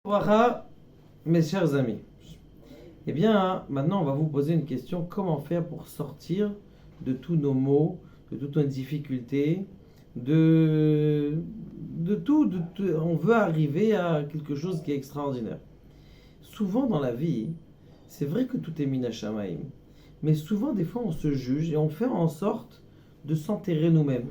Bracha, mes chers amis. Eh bien, maintenant, on va vous poser une question. Comment faire pour sortir de tous nos maux, de toutes nos difficultés, on veut arriver à quelque chose qui est extraordinaire. Souvent dans la vie, c'est vrai que tout est mina shamayim, mais souvent, des fois, on se juge et on fait en sorte de s'enterrer nous-mêmes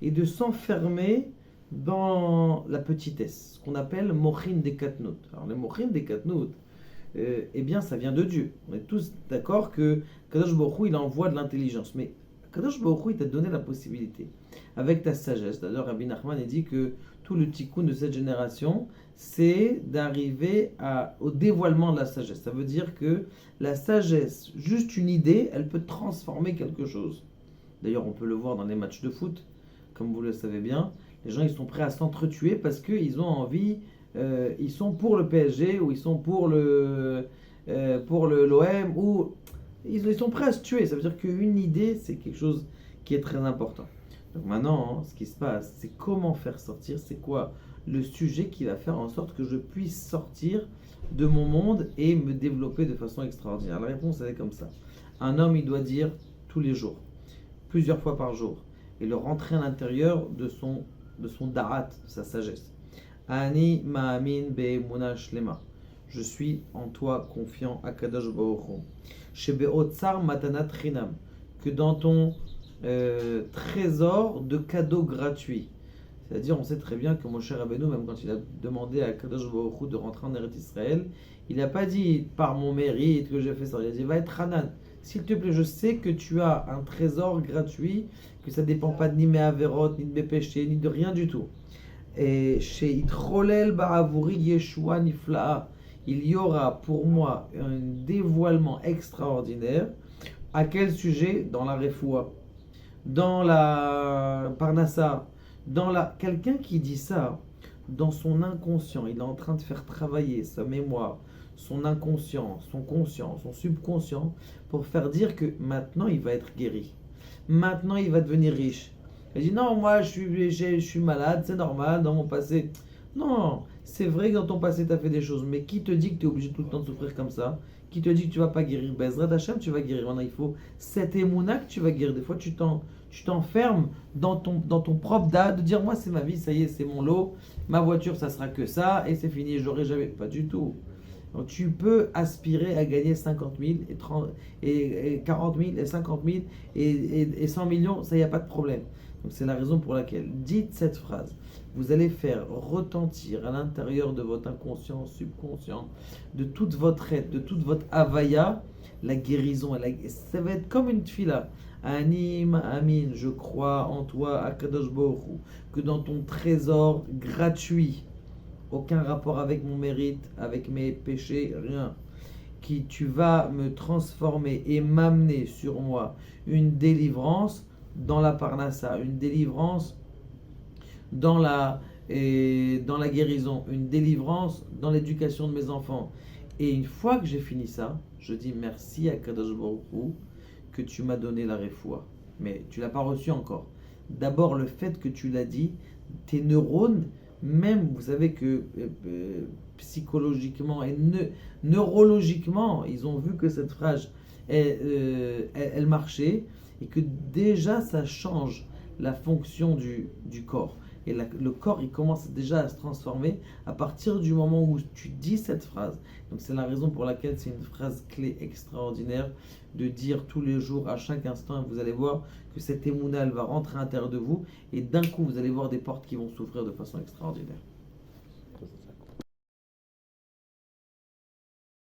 et de s'enfermer dans la petitesse, ce qu'on appelle mochin des katnout. Alors, le mochin des katnout, eh bien, ça vient de Dieu. On est tous d'accord que Kadosh Baruch Hu, il envoie de l'intelligence. Mais Kadosh Baruch Hu, il t'a donné la possibilité, avec ta sagesse. D'ailleurs, Rabbi Nachman a dit que tout le tikkun de cette génération, c'est d'arriver au dévoilement de la sagesse. Ça veut dire que la sagesse, juste une idée, elle peut transformer quelque chose. D'ailleurs, on peut le voir dans les matchs de foot, comme vous le savez bien. Les gens, ils sont prêts à s'entretuer parce qu'ils ont envie, ils sont pour le PSG ou ils sont pour l'OM ou ils sont prêts à se tuer. Ça veut dire qu'une idée, c'est quelque chose qui est très important. Donc maintenant, ce qui se passe, c'est comment faire sortir, c'est quoi le sujet qui va faire en sorte que je puisse sortir de mon monde et me développer de façon extraordinaire. La réponse, elle est comme ça. Un homme, il doit dire tous les jours, plusieurs fois par jour, et le rentrer à l'intérieur de son darat, de sa sagesse. Ani ma'amin be'emuna shlema. Je suis en toi confiant, Akadosh Baruch Hu. Shebe'otsar matanat chinam. Que dans ton trésor de cadeaux gratuits. C'est-à-dire, on sait très bien que Moshe Rabbeinu, même quand il a demandé à Kadosh Baruch Hu de rentrer en Eretz Israël, il n'a pas dit par mon mérite que j'ai fait ça. Il a dit va être Hanan. S'il te plaît, je sais que tu as un trésor gratuit, que ça ne dépend pas ni de mes avérotes, ni de mes péchés, ni de rien du tout. Et chez Itrolel Ba'avuri Yeshua Nifla'a, il y aura pour moi un dévoilement extraordinaire. À quel sujet? Dans la Refoua, dans la Parnassa, quelqu'un qui dit ça, dans son inconscient, il est en train de faire travailler sa mémoire, son inconscient, son conscient, son subconscient, pour faire dire que maintenant il va être guéri. Maintenant il va devenir riche. Il dit non, moi je suis malade, c'est normal, dans mon passé. Non, c'est vrai que dans ton passé tu as fait des choses, mais qui te dit que tu es obligé tout le temps de souffrir comme ça? Qui te dit que tu vas pas guérir? Bezrat Hashem, tu vas guérir. Maintenant il faut cette émouna que tu vas guérir. Des fois tu t'enfermes dans ton propre date de dire moi c'est ma vie, ça y est, c'est mon lot, ma voiture ça sera que ça et c'est fini, j'aurai jamais. Pas du tout. Donc tu peux aspirer à gagner 50 000 et 40 000 et 50 000 et 100 millions, ça y a pas de problème. Donc c'est la raison pour laquelle dites cette phrase. Vous allez faire retentir à l'intérieur de votre inconscient, subconscient, de toute votre aide, de toute votre avaya, la guérison. Ça va être comme une tfila. Anim, Amin, je crois en toi, Akadosh Baruch Hu, que dans ton trésor gratuit, aucun rapport avec mon mérite, avec mes péchés, rien, qui tu vas me transformer et m'amener sur moi une délivrance dans la parnassa, une délivrance dans la guérison, une délivrance dans l'éducation de mes enfants. Et une fois que j'ai fini ça, je dis merci à Kadosh Baruch Hu que tu m'as donné la refoua. Mais tu l'as pas reçu encore. D'abord, le fait que tu l'as dit, tes neurones, même, vous savez que psychologiquement et neurologiquement, ils ont vu que cette phrase, elle marchait et que déjà, ça change la fonction du corps. Et le corps, il commence déjà à se transformer à partir du moment où tu dis cette phrase. Donc c'est la raison pour laquelle c'est une phrase clé extraordinaire de dire tous les jours, à chaque instant, vous allez voir que cette émouna, elle va rentrer à l'intérieur de vous et d'un coup, vous allez voir des portes qui vont s'ouvrir de façon extraordinaire.